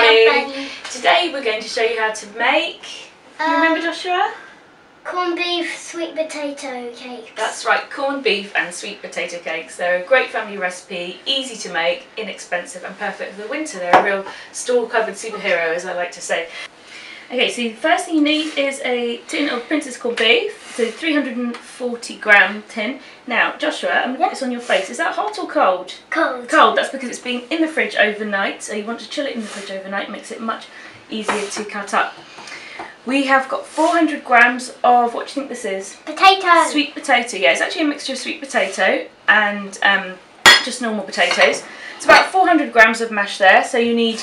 everybody. Today we're going to show you how to make, you remember Joshua? Corned beef, sweet potato cakes. That's right, corned beef and sweet potato cakes. They're a great family recipe, easy to make, inexpensive and perfect for the winter. They're a real store-cupboard superhero, as I like to say. Okay, so the first thing you need is a tin of Prince's corned beef, so 340 gram tin. Now, Joshua, I'm going to put this on your face. Is that hot or cold? Cold. Cold, that's because it's been in the fridge overnight, so you want to chill it in the fridge overnight, makes it much easier to cut up. We have got 400 grams of, what do you think this is? Potato. Sweet potato, yeah, it's actually a mixture of sweet potato and just normal potatoes. It's about 400 grams of mash there, so you need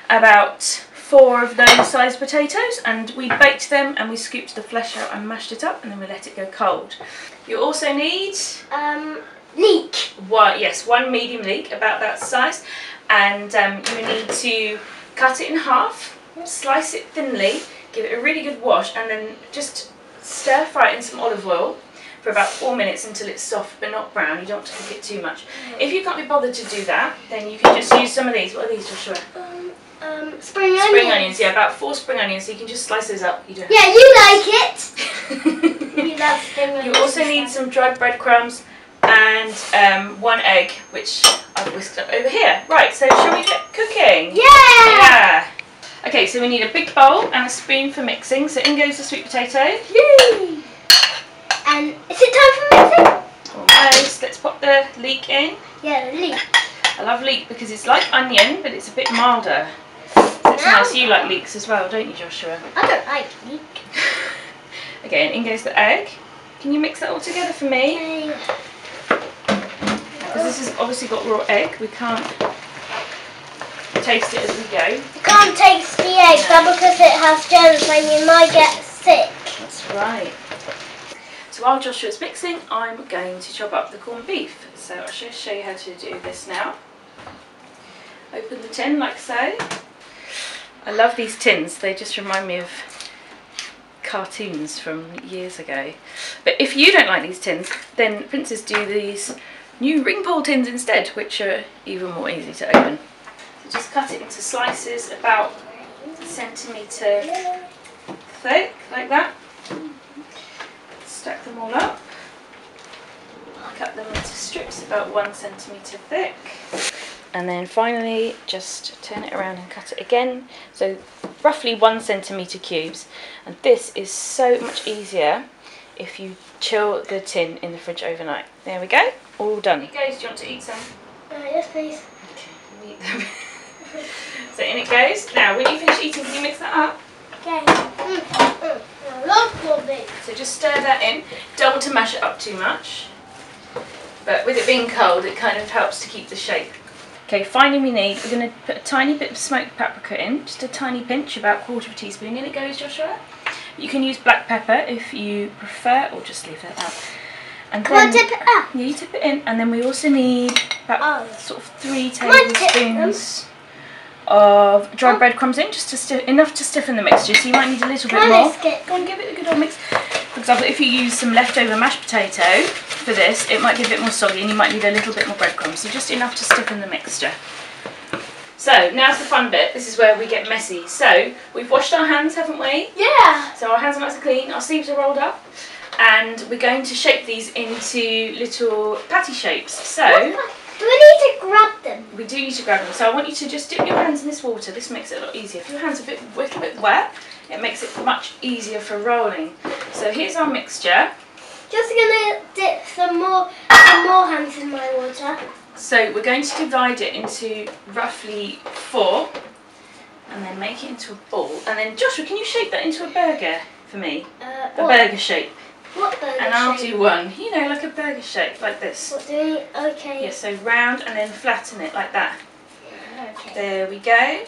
about 4 of those sized potatoes, and we baked them and we scooped the flesh out and mashed it up and then we let it go cold. You also need leek. One medium leek, about that size, and you need to cut it in half, slice it thinly, give it a really good wash, and then just stir fry it in some olive oil for about 4 minutes until it's soft but not brown. You don't want to cook it too much. If you can't be bothered to do that, then you can just use some of these. What are these, Joshua? Spring onions. Spring onions, yeah, about 4 spring onions, so you can just slice those up. You don't yeah, you like it. You love spring onions. You also need some dried breadcrumbs and 1 egg, which I've whisked up over here. Right, so shall we get cooking? Yeah! Okay, so we need a big bowl and a spoon for mixing. So in goes the sweet potato. Yay! And is it time for mixing? Almost. Let's pop the leek in. Yeah, the leek. I love leek because it's like onion, but it's a bit milder. So it's nice. You like leeks as well, don't you, Joshua? I don't like leek. Okay, and in goes the egg. Can you mix that all together for me? Okay. Because this has obviously got raw egg, we can't taste it as we go. You can't taste the egg, but because it has germs, then you might get sick. That's right. So while Joshua's mixing, I'm going to chop up the corned beef. So I'll just show you how to do this now. Open the tin like so. I love these tins, they just remind me of cartoons from years ago. But if you don't like these tins, then Princes do these new ring pull tins instead, which are even more easy to open. So just cut it into slices about a centimetre thick, like that. Stack them all up. Cut them into strips about 1 centimetre thick. And then finally just turn it around and cut it again, so roughly 1 centimetre cubes. And this is so much easier if you chill the tin in the fridge overnight. There we go, all done. Here it goes. Do you want to eat some? Yes, please. Okay, eat them. So in it goes. Now when you finish eating, can you mix that up? Okay. I love corned beef. So just stir that in. Don't want to mash it up too much, but with it being cold it kind of helps to keep the shape. Okay, finally we're going to put a tiny bit of smoked paprika in, just a tiny pinch, about 1/4 teaspoon. In it goes, Joshua. You can use black pepper if you prefer, or just leave that out. And Can I dip it up? Yeah, you dip it in, and then we also need about sort of 3 tablespoons of dried breadcrumbs in, just to enough to stiffen the mixture. So you might need a little bit more. Go and give it a good old mix. For example, if you use some leftover mashed potato for this, it might be a bit more soggy and you might need a little bit more breadcrumbs, so just enough to stiffen the mixture. So now's the fun bit. This is where we get messy. So we've washed our hands, haven't we? Yeah. So our hands are nice and clean, our sleeves are rolled up, and we're going to shape these into little patty shapes. So do we need to grab them? we do need to grab them. So I want you to just dip your hands in this water. This makes it a lot easier. If your hands are a little bit wet, it makes it much easier for rolling. So here's our mixture. Just gonna dip some more hands in my water. So we're going to divide it into roughly 4, and then make it into a ball. And then Joshua, can you shape that into a burger for me? A burger shape. What burger shape? And I'll do one. You know, like a burger shape, like this. What do we? Okay. Yeah, so round and then flatten it like that. Okay. There we go.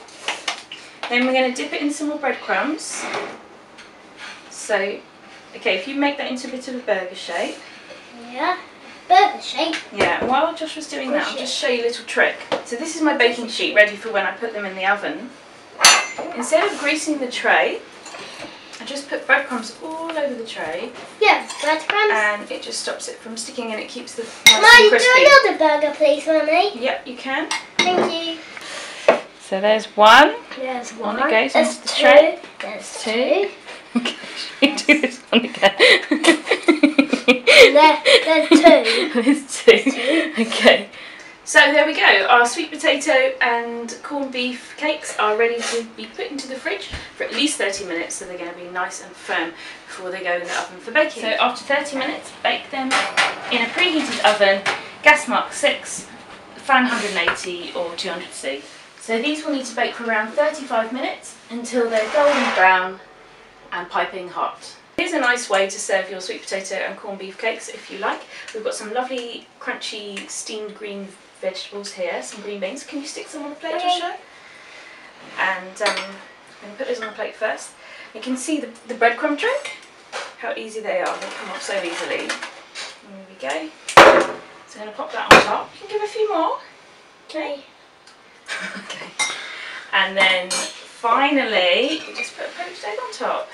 Then we're going to dip it in some more breadcrumbs. So, okay, if you make that into a bit of a burger shape. Yeah, burger shape. Yeah, and while Joshua's doing that, I'll just show you a little trick. So this is my baking sheet ready for when I put them in the oven. Instead of greasing the tray, I just put breadcrumbs all over the tray. Yeah, breadcrumbs. And it just stops it from sticking and it keeps the Can I do another burger, please, Mummy? Yep, you can. Thank you. So there's one. There's one. On it goes There's onto the tray. There's two. Okay, should we do this one again? There's two. There's two. Okay. So there we go. Our sweet potato and corned beef cakes are ready to be put into the fridge for at least 30 minutes, so they're going to be nice and firm before they go in the oven for baking. So after 30 minutes, bake them in a preheated oven, gas mark 6, fan 180 or 200C. So these will need to bake for around 35 minutes until they're golden brown and piping hot. Here's a nice way to serve your sweet potato and corned beef cakes if you like. We've got some lovely crunchy steamed green vegetables here, some green beans. Can you stick some on the plate, Joshua? And I'm going to put those on the plate first. You can see the breadcrumb tray, how easy they are. They come off so easily. There we go. So I'm going to pop that on top. You can give a few more. Okay. Okay. And then finally, we just put a poached egg on top.